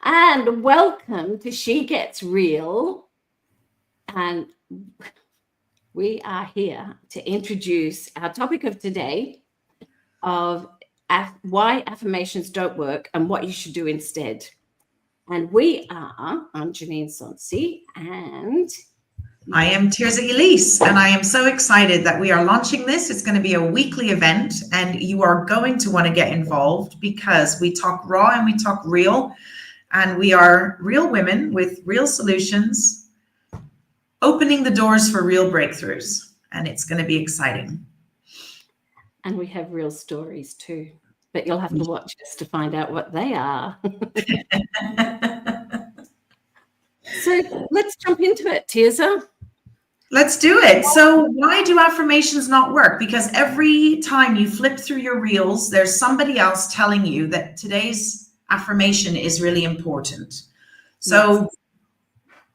And welcome to She Gets Real. And we are here to introduce our topic of today of why affirmations don't work and what you should do instead. And I'm Janine Sonsi, and I am Tirzah Elese, and I am so excited that we are launching this. It's going to be a weekly event, and you are going to want to get involved because we talk raw and we talk real, and we are real women with real solutions, opening the doors for real breakthroughs, and it's going to be exciting. And we have real stories too, but you'll have to watch us to find out what they are. So let's jump into it, Tirzah. Let's do it. So why do affirmations not work? Because every time you flip through your reels, there's somebody else telling you that today's affirmation is really important. So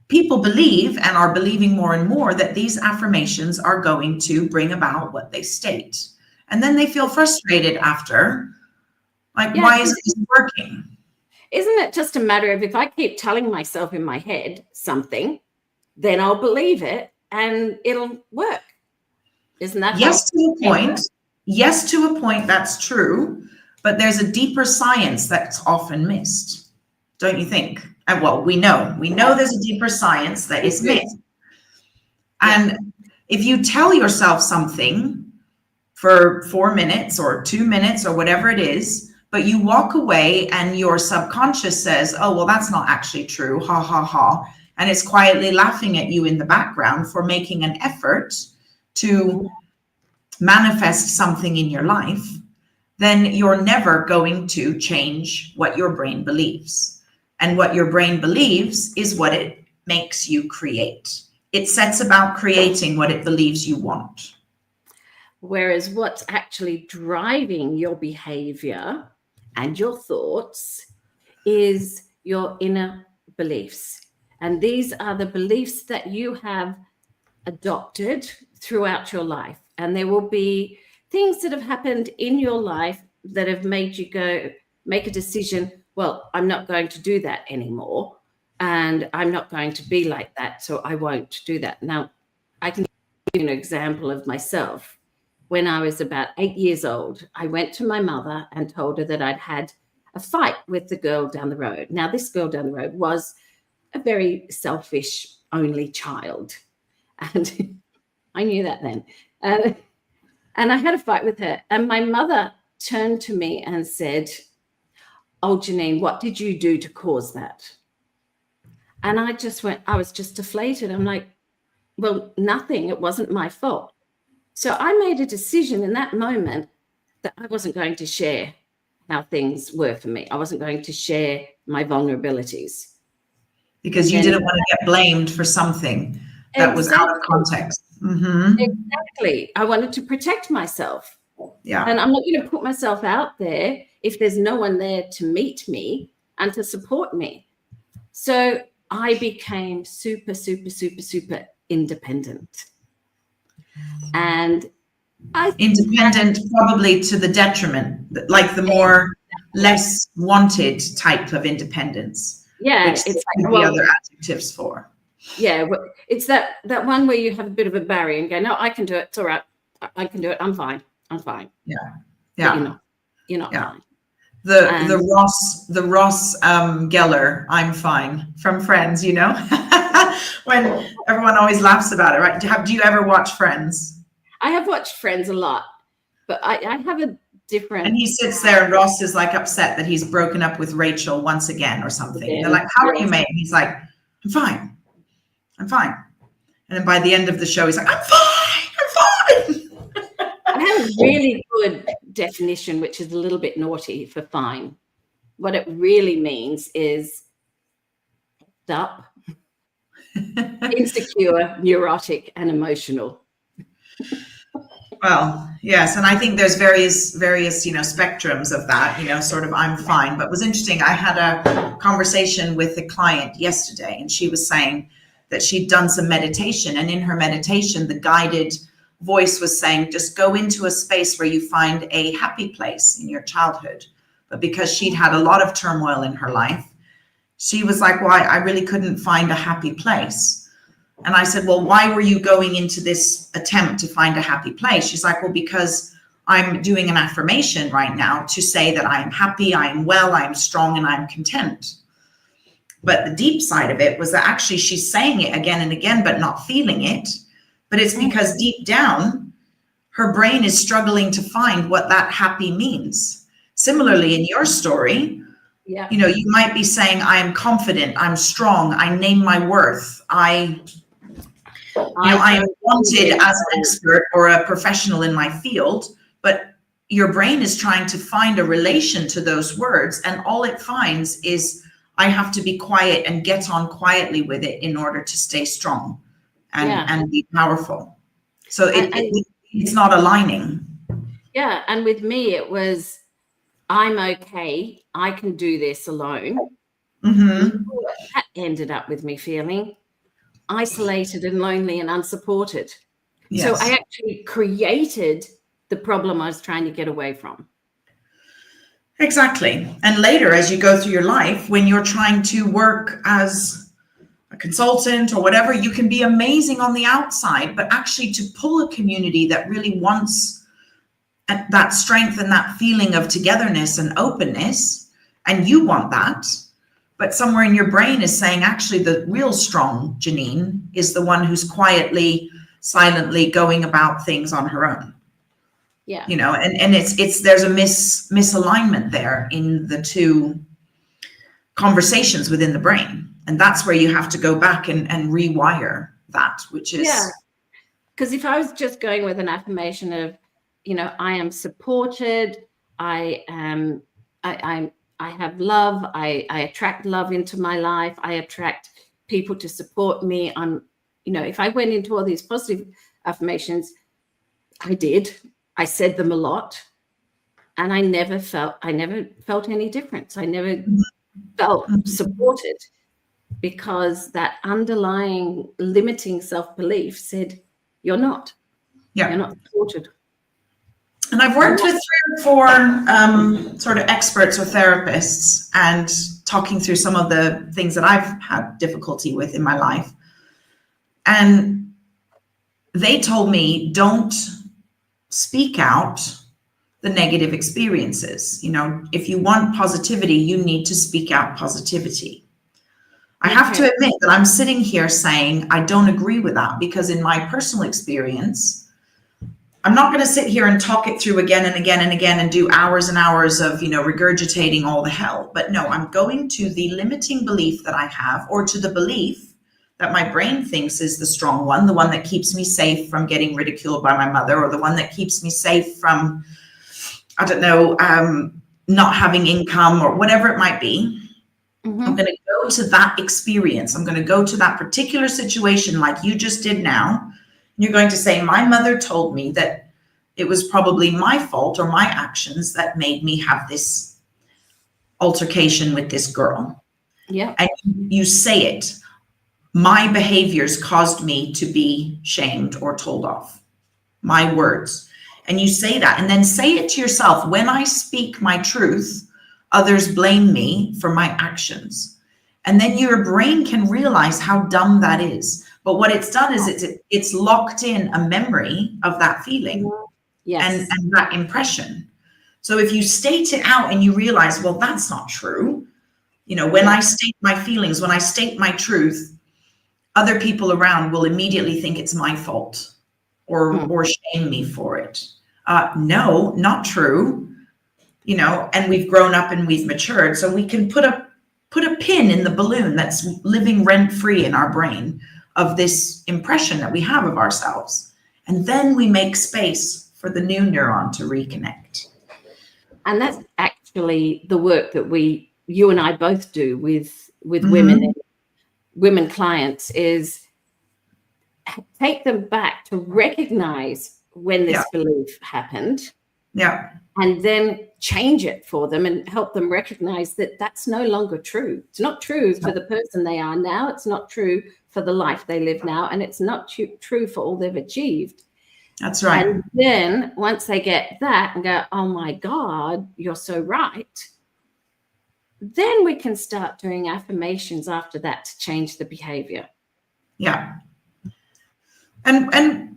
people believe and are believing more and more that these affirmations are going to bring about what they state. And then they feel frustrated after, like, why isn't this working? Isn't it just a matter of if I keep telling myself in my head something, then I'll believe it and it'll work. Isn't that? Yes, to a point. Yes, to a point, that's true. But there's a deeper science that's often missed, don't you think? And well, we know there's a deeper science that is missed. And if you tell yourself something for 4 minutes or 2 minutes or whatever it is, but you walk away and your subconscious says, oh, well, that's not actually true, ha, ha, ha. And it's quietly laughing at you in the background for making an effort to manifest something in your life, then you're never going to change what your brain believes. And what your brain believes is what it makes you create. It sets about creating what it believes you want. Whereas what's actually driving your behavior and your thoughts is your inner beliefs. And these are the beliefs that you have adopted throughout your life. And there will be things that have happened in your life that have made you go make a decision, well, I'm not going to do that anymore. And I'm not going to be like that, so I won't do that. Now, I can give you an example of myself. When I was about 8 years old, I went to my mother and told her that I'd had a fight with the girl down the road. Now, this girl down the road was a very selfish, only child. And I knew that then. And I had a fight with her. And my mother turned to me and said, oh, Janine, what did you do to cause that? And I was just deflated. I'm like, well, nothing. It wasn't my fault. So I made a decision in that moment that I wasn't going to share how things were for me. I wasn't going to share my vulnerabilities. Because you didn't want to get blamed for something that was out of context. Mm-hmm. Exactly. I wanted to protect myself. Yeah. And I'm not going to put myself out there if there's no one there to meet me and to support me. So I became super, super, super, super independent. And independent, probably to the detriment, like the more less wanted type of independence. Yeah, which it's like the other adjectives for. Yeah, it's that one where you have a bit of a barrier and go, no, I can do it. It's all right. I can do it. I'm fine. Yeah. But you're not fine. The Ross Geller, I'm fine, from Friends, when everyone always laughs about it, right? Do you ever watch Friends? I have watched Friends a lot, but I have a different. And he sits there and Ross is like upset that he's broken up with Rachel once again or something. Yeah. They're like, how are you, mate? And he's like, I'm fine. And then by the end of the show, he's like, I'm fine. I have a really good definition, which is a little bit naughty for fine. What it really means is up, insecure, neurotic, and emotional. Well, yes. And I think there's various, spectrums of that, sort of I'm fine. But it was interesting. I had a conversation with a client yesterday, and she was saying that she'd done some meditation. And in her meditation, the guided voice was saying, just go into a space where you find a happy place in your childhood. But because she'd had a lot of turmoil in her life, She was like, well, I really couldn't find a happy place. And I said, well, why were you going into this attempt to find a happy place? She's like, well, because I'm doing an affirmation right now to say that I am happy, I am well, I am strong, and I'm content. But the deep side of it was that actually she's saying it again and again, but not feeling it. But it's because deep down, her brain is struggling to find what that happy means. Similarly, in your story, you know, you might be saying, I am confident, I'm strong, I name my worth, I am wanted as an expert or a professional in my field, but your brain is trying to find a relation to those words, and all it finds is, I have to be quiet and get on quietly with it in order to stay strong and be powerful. So it's not aligning. Yeah, and with me, it was, I'm okay, I can do this alone. That ended up with me feeling isolated and lonely and unsupported. Yes. So I actually created the problem I was trying to get away from. Exactly. And later, as you go through your life, when you're trying to work as a consultant or whatever, you can be amazing on the outside, but actually to pull a community that really wants that strength and that feeling of togetherness and openness, and you want that, but somewhere in your brain is saying, actually, the real strong Janine is the one who's quietly, silently going about things on her own. Yeah. You know, and it's there's a misalignment there in the two conversations within the brain. And that's where you have to go back and rewire that, which is. Yeah. Because if I was just going with an affirmation of, you know, I am supported, I have love, I attract love into my life, I attract people to support me. I'm, you know, if I went into all these positive affirmations, I said them a lot, and I never felt any difference. I never felt supported, because that underlying limiting self-belief said, you're not supported. And I've worked with 3 or 4 sort of experts or therapists, and talking through some of the things that I've had difficulty with in my life. And they told me, don't speak out the negative experiences. You know, if you want positivity, you need to speak out positivity. I have to admit that I'm sitting here saying I don't agree with that, because in my personal experience, I'm not going to sit here and talk it through again and again and again and do hours and hours of, you know, regurgitating all the hell. But no, I'm going to the limiting belief that I have, or to the belief that my brain thinks is the strong one, the one that keeps me safe from getting ridiculed by my mother, or the one that keeps me safe from, I don't know, not having income or whatever it might be. I'm going to go to that experience. I'm going to go to that particular situation like you just did now. You're going to say, my mother told me that it was probably my fault or my actions that made me have this altercation with this girl. Yeah. And you say it. My behaviors caused me to be shamed or told off. My words. And you say that, and then say it to yourself. When I speak my truth, others blame me for my actions. And then your brain can realize how dumb that is. But what it's done is it's locked in a memory of that feeling. Yes. and that impression. So if you state it out and you realize, well, that's not true. You know, when I state my feelings, when I state my truth, other people around will immediately think it's my fault or shame me for it. No, not true. You know, and we've grown up and we've matured, so we can put a pin in the balloon that's living rent-free in our brain of this impression that we have of ourselves. And then we make space for the new neuron to reconnect. And that's actually the work that you and I both do with women clients, is take them back to recognize when this belief happened. Yeah. And then change it for them and help them recognize that that's no longer true. It's not true for the person they are now. It's not true for the life they live now. And it's not true for all they've achieved. That's right. And then once they get that and go, oh my God, you're so right, then we can start doing affirmations after that to change the behavior. Yeah. And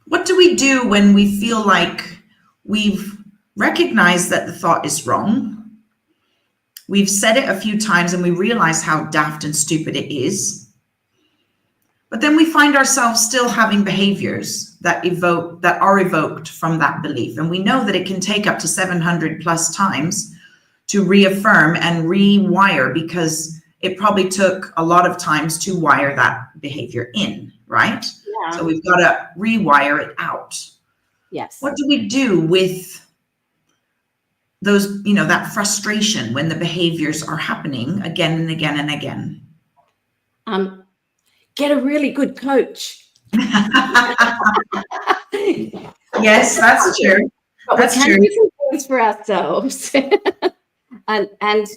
what do we do when we feel like we've recognized that the thought is wrong? We've said it a few times and we realize how daft and stupid it is. But then we find ourselves still having behaviors that are evoked from that belief. And we know that it can take up to 700 plus times to reaffirm and rewire, because it probably took a lot of times to wire that behavior in, right? Yeah. So we've got to rewire it out. Yes. What do we do with those, that frustration when the behaviors are happening again and again and again? Get a really good coach. Yes, that's true. But that's we can true. do some things for ourselves. and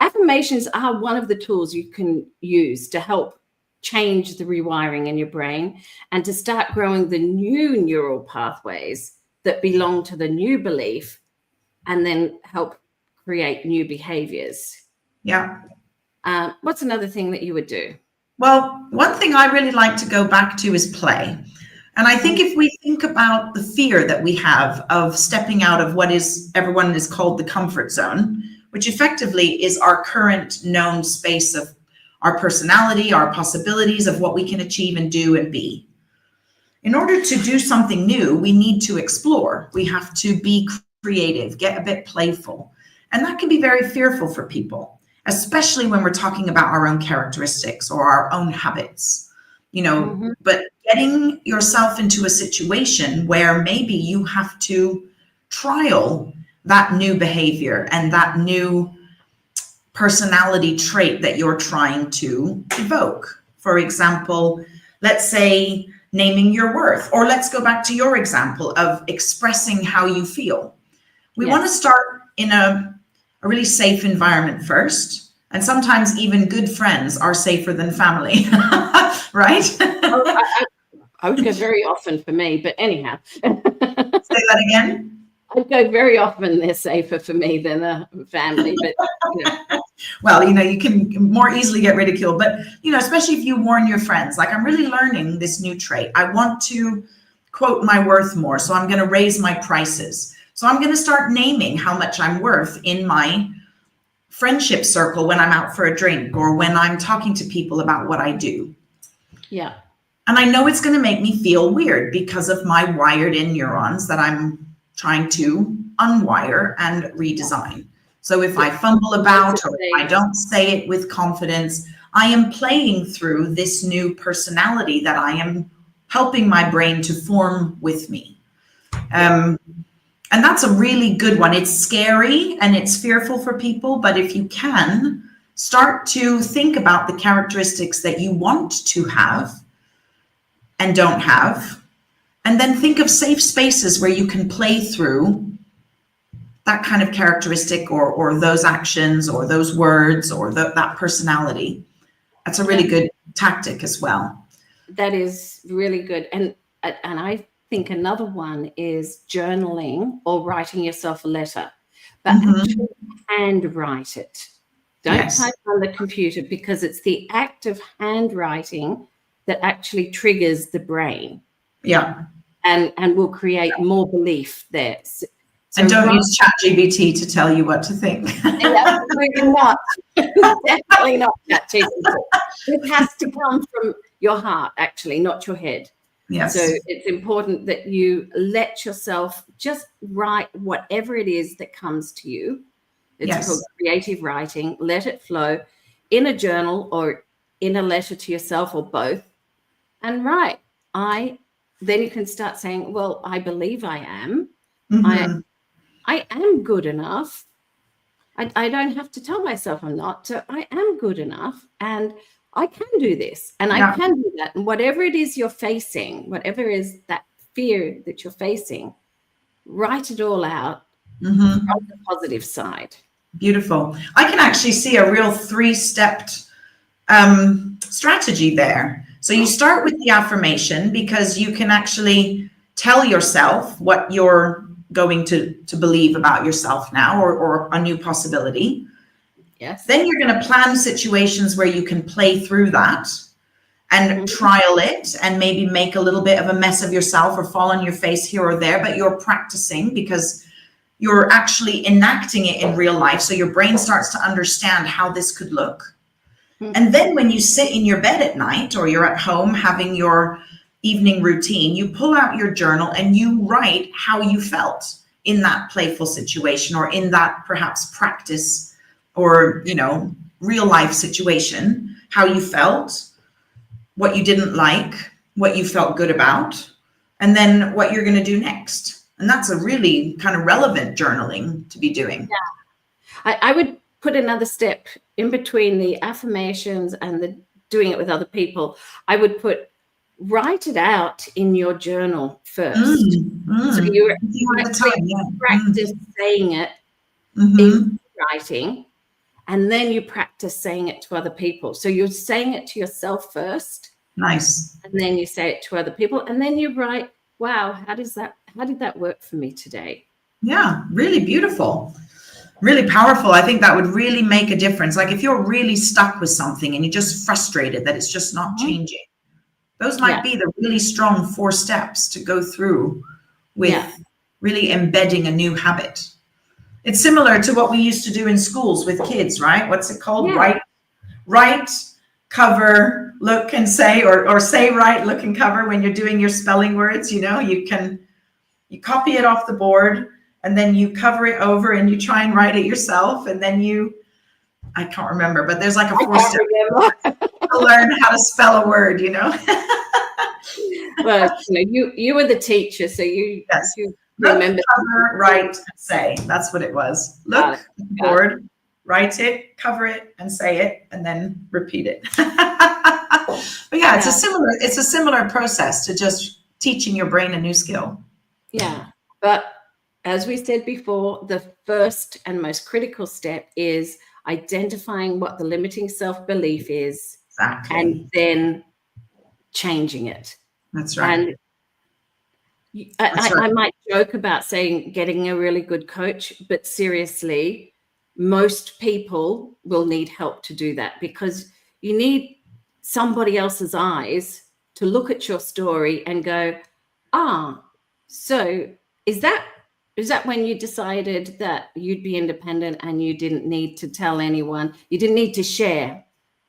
affirmations are one of the tools you can use to help change the rewiring in your brain and to start growing the new neural pathways that belong to the new belief, and then help create new behaviors. Yeah. What's another thing that you would do? Well, one thing I really like to go back to is play. And I think if we think about the fear that we have of stepping out of what everyone is called the comfort zone, which effectively is our current known space of our personality, our possibilities of what we can achieve and do and be. In order to do something new, we need to explore. We have to be creative, get a bit playful. And that can be very fearful for people, especially when we're talking about our own characteristics or our own habits, but getting yourself into a situation where maybe you have to trial that new behavior and that new personality trait that you're trying to evoke. For example, let's say naming your worth, or let's go back to your example of expressing how you feel. We want to start in a really safe environment first. And sometimes even good friends are safer than family, right? I would go very often for me, but anyhow. Say that again. I'd go very often. They're safer for me than a family, but Well, you can more easily get ridiculed, but especially if you warn your friends, like, I'm really learning this new trait. I want to quote my worth more, so I'm going to raise my prices. So I'm going to start naming how much I'm worth in my friendship circle when I'm out for a drink or when I'm talking to people about what I do. Yeah. And I know it's going to make me feel weird because of my wired in neurons that I'm trying to unwire and redesign. So if I fumble about or if I don't say it with confidence, I am playing through this new personality that I am helping my brain to form with me. And that's a really good one. It's scary and it's fearful for people, but if you can start to think about the characteristics that you want to have and don't have, and then think of safe spaces where you can play through that kind of characteristic or those actions or those words or that personality. That's a really good tactic as well. That is really good. And I think another one is journaling or writing yourself a letter, but actually handwrite it. Don't type on the computer, because it's the act of handwriting that actually triggers the brain. Yeah. And will create more belief there. So and don't use ChatGPT to tell you what to think. Absolutely not. Definitely not ChatGPT. It has to come from your heart, actually, not your head. Yes. So it's important that you let yourself just write whatever it is that comes to you. It's called creative writing. Let it flow in a journal or in a letter to yourself or both. And write. Then you can start saying, well, I believe I am. I am good enough. I don't have to tell myself I'm not. So I am good enough, and I can do this, and I can do that. And whatever it is you're facing, whatever is that fear that you're facing, write it all out from the positive side. Beautiful. I can actually see a real 3-stepped strategy there. So you start with the affirmation, because you can actually tell yourself what you're going to believe about yourself now, or a new possibility. Yes. Then you're going to plan situations where you can play through that and trial it and maybe make a little bit of a mess of yourself or fall on your face here or there, but you're practicing because you're actually enacting it in real life. So your brain starts to understand how this could look. And then when you sit in your bed at night or you're at home having your evening routine, you pull out your journal and you write how you felt in that playful situation or in that perhaps practice or, you know, real life situation, how you felt, what you didn't like, what you felt good about, and then what you're going to do next. And that's a really kind of relevant journaling to be doing. Yeah. I would put another step in between the affirmations and the doing it with other people. I would write it out in your journal first. So you practice saying it in writing, and then you practice saying it to other people. So you're saying it to yourself first. Nice. And then you say it to other people, and then you write, wow, how did that work for me today? Yeah, really beautiful. Really powerful. I think that would really make a difference. Like if you're really stuck with something and you're just frustrated that it's just not changing, those might be the really strong 4 steps to go through with really embedding a new habit. It's similar to what we used to do in schools with kids, right? What's it called? Yeah. Write, cover, look and say, or say, write, look and cover when you're doing your spelling words. You know, you copy it off the board and then you cover it over and you try and write it yourself. And then I can't remember, but there's like a 4-step to learn how to spell a word, you know? Well, you were the teacher, so you remember. Look, cover, write, say. That's what it was. Look at the board, write it, cover it, and say it, and then repeat it. But yeah, it's a similar process to just teaching your brain a new skill. Yeah, but as we said before, the first and most critical step is identifying what the limiting self-belief is, and then changing it. That's right. And I might joke about saying getting a really good coach, but seriously, most people will need help to do that, because you need somebody else's eyes to look at your story and go, so is that when you decided that you'd be independent and you didn't need to tell anyone, you didn't need to share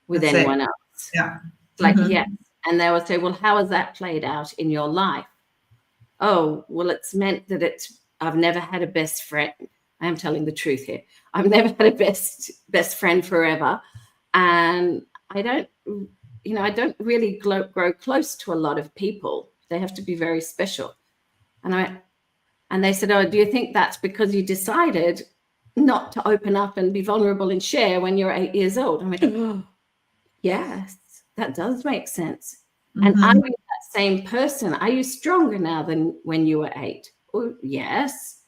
with anyone else? Yeah. Like, yes. And they would say, well, how has that played out in your life? Oh, well, it's meant that I've never had a best friend. I am telling the truth here. I've never had a best friend forever. And I don't really grow close to a lot of people. They have to be very special. And they said, oh, do you think that's because you decided not to open up and be vulnerable and share when you're 8 years old? I went, oh, yes, that does make sense. And are you that same person? Are you stronger now than when you were 8? Oh, yes.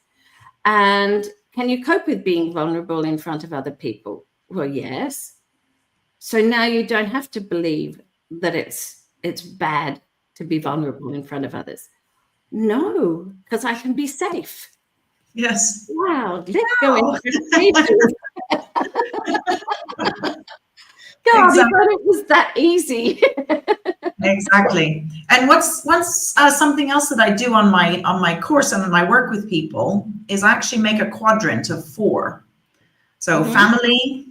And can you cope with being vulnerable in front of other people? Well, yes. So now you don't have to believe that it's bad to be vulnerable in front of others. No, because I can be safe. Yes. Wow, let's go into pages. God, exactly. I thought it was that easy. Exactly. And what's something else that I do on my course and when I work with people is I actually make a quadrant of 4. So family,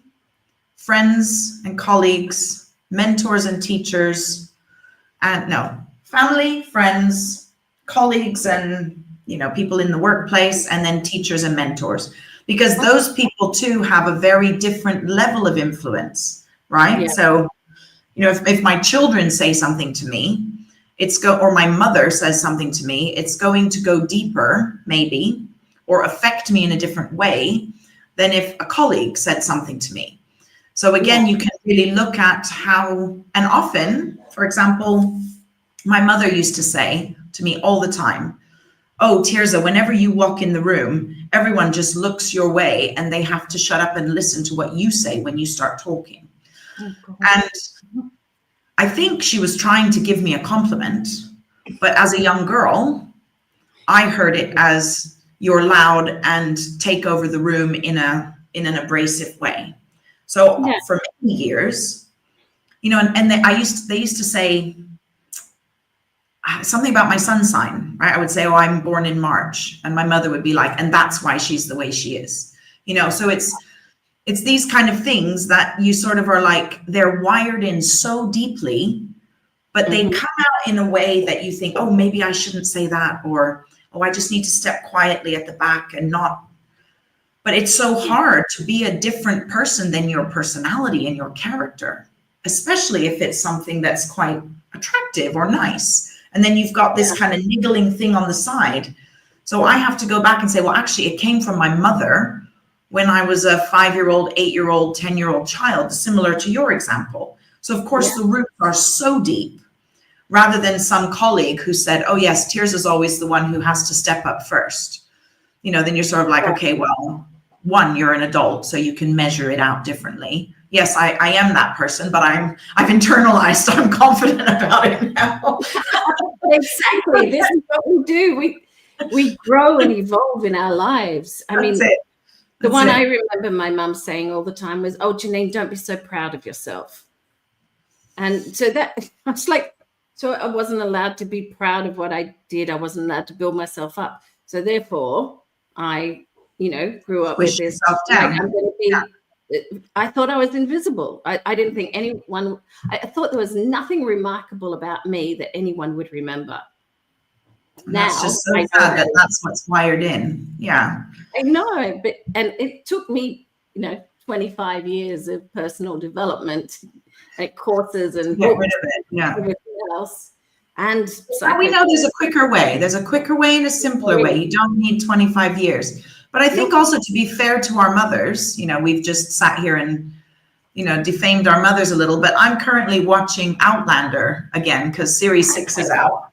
friends and colleagues, mentors and teachers, family, friends, colleagues, and people in the workplace, and then teachers and mentors, because those people too have a very different level of influence, right? Yeah. So if my children say something to me, or my mother says something to me, it's going to go deeper maybe, or affect me in a different way than if a colleague said something to me. So again, you can really look at how, and often, for example, my mother used to say to me all the time, oh, Tirzah, whenever you walk in the room, everyone just looks your way and they have to shut up and listen to what you say when you start talking. And I think she was trying to give me a compliment, but as a young girl, I heard it as you're loud and take over the room in an abrasive way. So Yeah. for many years, you know, and they used to say something about my sun sign, right? I would say, oh, I'm born in March. And my mother would be like, and that's why she's the way she is. You know, so it's these kind of things that you sort of are like, they're wired in so deeply, but they come out in a way that you think, oh, maybe I shouldn't say that, or, oh, I just need to step quietly at the back and not. But it's so hard to be a different person than your personality and your character, especially if it's something that's quite attractive or nice. And then you've got this kind of niggling thing on the side. So I have to go back and say, well, actually, it came from my mother when I was a 5-year-old, 8-year-old, 10-year-old child, similar to your example. So of course, the roots are so deep, rather than some colleague who said, oh yes, Tirzah is always the one who has to step up first. You know, then you're sort of like, okay, well, one, you're an adult, so you can measure it out differently. Yes, I am that person, but I've internalized, I'm confident about it now. Exactly. This is what we do. We grow and evolve in our lives. I mean, the one I remember my mum saying all the time was, oh, Janine, don't be so proud of yourself. And so that, I was like, so I wasn't allowed to be proud of what I did. I wasn't allowed to build myself up. So therefore, I, you know, grew up with this. Like, I'm going to be, I thought I was invisible. I didn't think anyone, I thought there was nothing remarkable about me that anyone would remember. Now, that's just so sad that that's what's wired in. Yeah. I know, but, and it took me, you know, 25 years of personal development and courses and get rid of it. Yeah. Everything else. And so we know there's a quicker way. There's a quicker way and a simpler way. You don't need 25 years. But I think also, to be fair to our mothers, you know, we've just sat here and, you know, defamed our mothers a little, but I'm currently watching Outlander again because series 6 is out.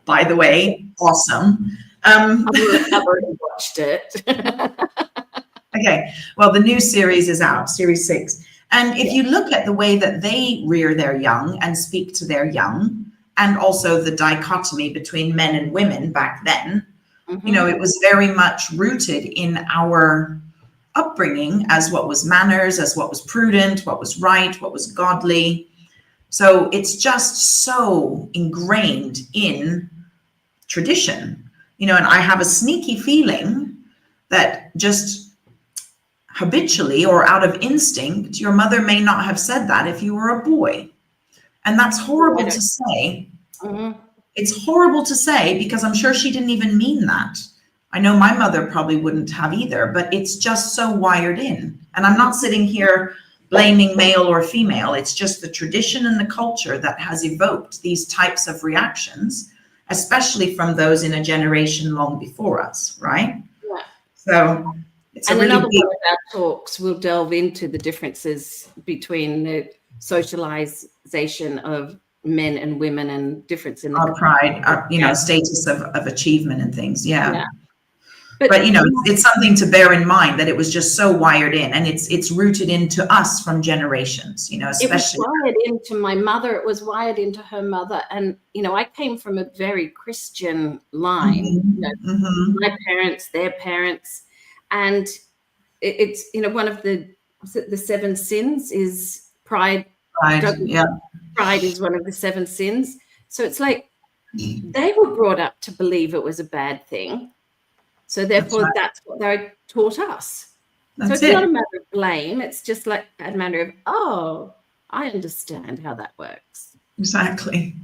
By the way, awesome. I've already watched it. Okay, well, the new series is out, series 6. And if you look at the way that they rear their young and speak to their young, and also the dichotomy between men and women back then, you know, it was very much rooted in our upbringing as what was manners, as what was prudent, what was right, what was godly. So it's just so ingrained in tradition, you know, and I have a sneaky feeling that just habitually or out of instinct, your mother may not have said that if you were a boy. And that's horrible to say. It's horrible to say because I'm sure she didn't even mean that. I know my mother probably wouldn't have either, but it's just so wired in. And I'm not sitting here blaming male or female. It's just the tradition and the culture that has evoked these types of reactions, especially from those in a generation long before us, right? Yeah. So it's and a really another big... one of our talks will delve into the differences between the socialization of men and women and difference in our pride, our, you know, status of achievement and things. Yeah. But you know, it's something to bear in mind that it was just so wired in, and it's rooted into us from generations, you know, especially. It was wired into my mother. It was wired into her mother. And, you know, I came from a very Christian line, you know, my parents, their parents. And it's, you know, one of the 7 sins is pride. Pride is one of the 7 sins. So it's like they were brought up to believe it was a bad thing. So therefore, that's what they taught us. So it's not a matter of blame. It's just like a matter of, oh, I understand how that works. Exactly.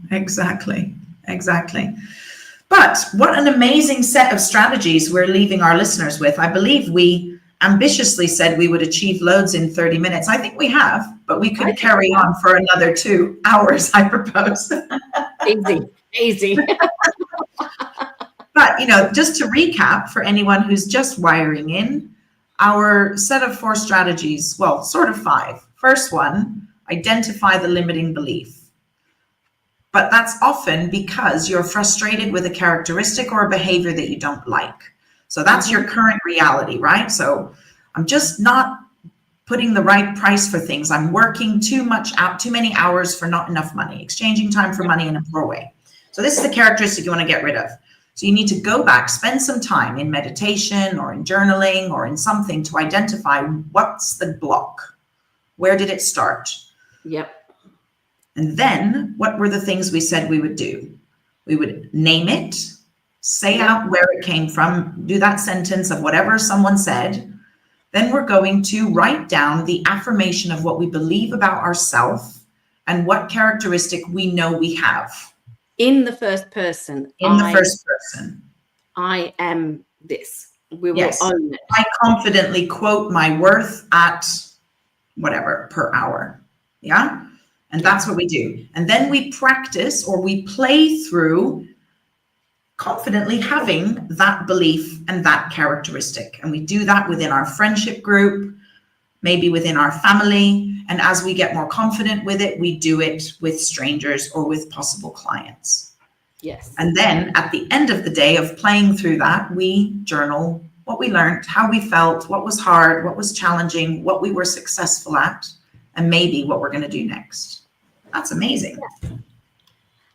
But what an amazing set of strategies we're leaving our listeners with. I believe we ambitiously said we would achieve loads in 30 minutes. I think we have, but we could carry on for another 2 hours, I propose. Easy. But, you know, just to recap for anyone who's just wiring in, our set of 4 strategies, well, sort of 5. First one, identify the limiting belief. But that's often because you're frustrated with a characteristic or a behavior that you don't like. So that's your current reality, right? So I'm just not putting the right price for things. I'm working too many hours for not enough money, exchanging time for money in a poor way. So this is the characteristic you want to get rid of. So you need to go back, spend some time in meditation or in journaling or in something to identify what's the block. Where did it start? Yep. And then what were the things we said we would do? We would name it, say out where it came from, do that sentence of whatever someone said. Then we're going to write down the affirmation of what we believe about ourselves and what characteristic we know we have. In the first person. In the first person. I am this. We will own it. I confidently quote my worth at whatever per hour. Yeah. And that's what we do. And then we practice, or we play through confidently having that belief and that characteristic. And we do that within our friendship group, maybe within our family. And as we get more confident with it, we do it with strangers or with possible clients. Yes. And then at the end of the day of playing through that, we journal what we learned, how we felt, what was hard, what was challenging, what we were successful at, and maybe what we're going to do next. That's amazing. Yeah.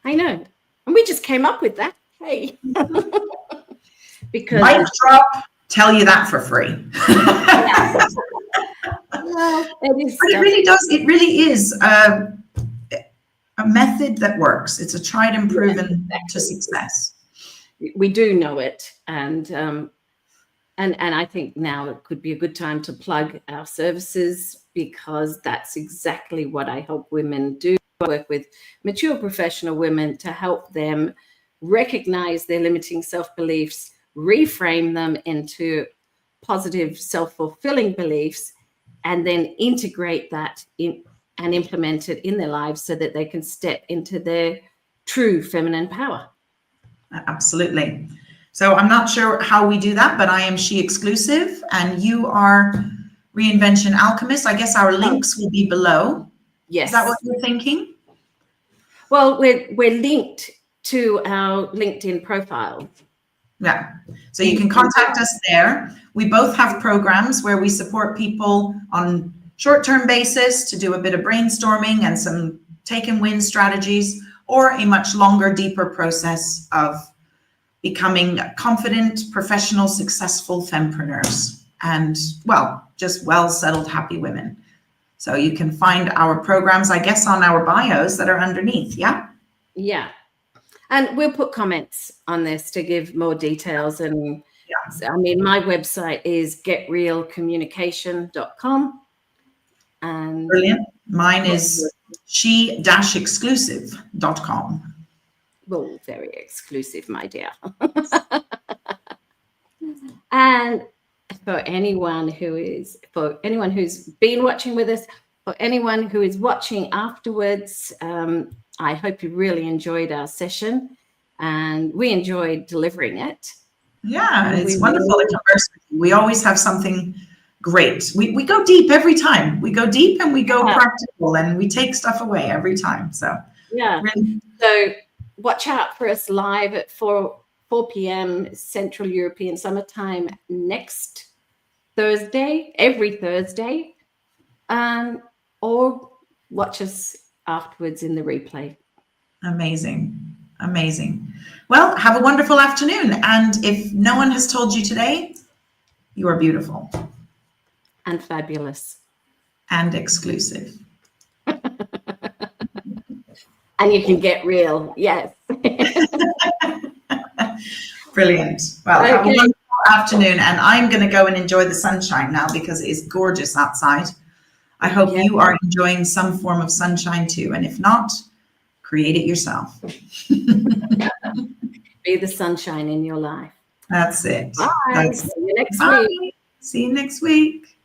I know. And we just came up with that. Hey. Because mic drop, tell you that for free. Well, it is, but it really does. It really is a method that works. It's a tried and proven to success. We do know it. And I think now it could be a good time to plug our services, because that's exactly what I help women do. I work with mature professional women to help them recognize their limiting self-beliefs, reframe them into positive self-fulfilling beliefs, and then integrate that in and implement it in their lives so that they can step into their true feminine power. Absolutely. So I'm not sure how we do that, but I am She Exclusive and you are Reinvention Alchemist. I guess our links will be below. Yes. Is that what you're thinking? Well, we're linked to our LinkedIn profile. Yeah. So you can contact us there. We both have programs where we support people on short-term basis to do a bit of brainstorming and some take and win strategies, or a much longer, deeper process of becoming confident, professional, successful fempreneurs and, well, just well-settled, happy women. So you can find our programs, I guess, on our bios that are underneath. Yeah. Yeah. And we'll put comments on this to give more details. And I mean, my website is getrealcommunication.com. And brilliant. Mine is she-exclusive.com. Well, very exclusive, my dear. And for anyone who's been watching with us, for anyone who is watching afterwards, I hope you really enjoyed our session, and we enjoyed delivering it. Yeah, it's wonderful to converse with you. We always have something great. We go deep every time. We go deep and we go practical, and we take stuff away every time. So yeah. Really. So watch out for us live at 4 p.m. Central European Summertime next Thursday, every Thursday, or watch us afterwards in the replay. Amazing. Amazing. Well, have a wonderful afternoon. And if no one has told you today, you are beautiful. And fabulous. And exclusive. And you can get real. Yes. Brilliant. Well, have a wonderful afternoon. And I'm going to go and enjoy the sunshine now because it is gorgeous outside. I hope you are enjoying some form of sunshine too. And if not, create it yourself. Be the sunshine in your life. That's it. Bye. That's See you next Bye. week. See you next week.